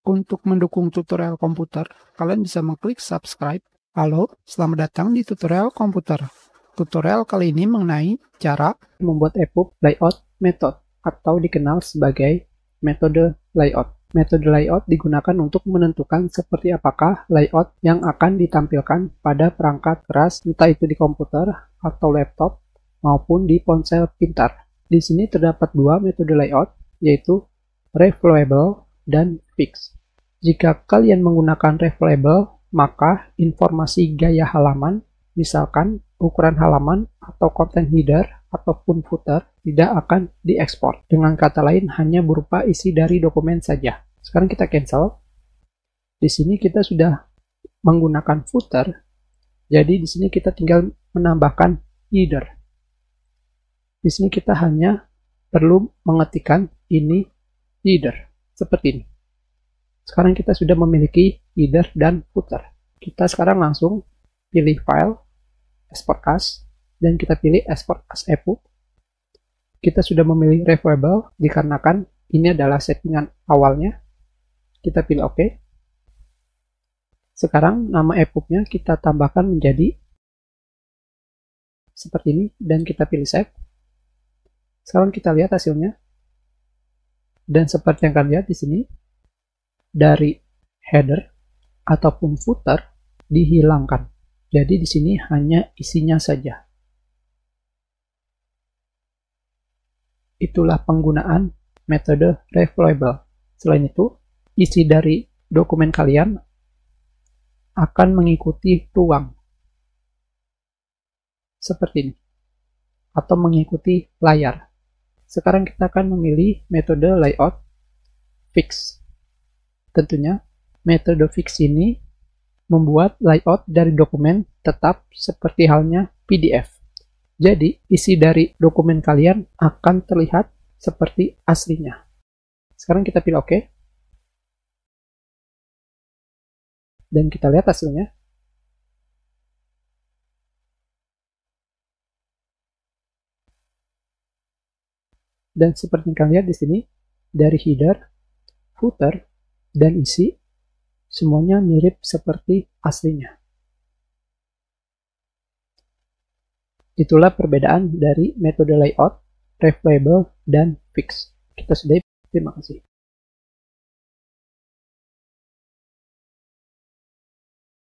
Untuk mendukung tutorial komputer, kalian bisa mengklik subscribe. Halo, selamat datang di tutorial komputer. Tutorial kali ini mengenai cara membuat EPUB layout method atau dikenal sebagai metode layout. Metode layout digunakan untuk menentukan seperti apakah layout yang akan ditampilkan pada perangkat keras, entah itu di komputer atau laptop maupun di ponsel pintar. Di sini terdapat dua metode layout, yaitu reflowable dan fix. Jika kalian menggunakan reflowable, maka informasi gaya halaman, misalkan ukuran halaman atau konten header ataupun footer, tidak akan diekspor. Dengan kata lain, hanya berupa isi dari dokumen saja. Sekarang kita cancel. Di sini kita sudah menggunakan footer, jadi di sini kita tinggal menambahkan header. Di sini kita hanya perlu mengetikkan ini header, seperti ini. Sekarang kita sudah memiliki header dan footer. Kita sekarang langsung pilih file, export as, dan kita pilih export as EPUB. Kita sudah memilih reflowable dikarenakan ini adalah settingan awalnya. Kita pilih OK. Sekarang nama EPUB-nya kita tambahkan menjadi seperti ini dan kita pilih save. Sekarang kita lihat hasilnya. Dan seperti yang kalian lihat di sini, dari header ataupun footer dihilangkan. Jadi di sini hanya isinya saja. Itulah penggunaan metode reflowable. Selain itu, isi dari dokumen kalian akan mengikuti ruang. Seperti ini. Atau mengikuti layar. Sekarang kita akan memilih metode layout fix. Tentunya, metode fix ini membuat layout dari dokumen tetap seperti halnya PDF. Jadi, isi dari dokumen kalian akan terlihat seperti aslinya. Sekarang kita pilih OK. Dan kita lihat hasilnya. Dan seperti yang kalian lihat di sini, dari header, footer, dan isi, semuanya mirip seperti aslinya. Itulah perbedaan dari metode layout, reflowable, dan fix. Kita sudahi. Terima kasih.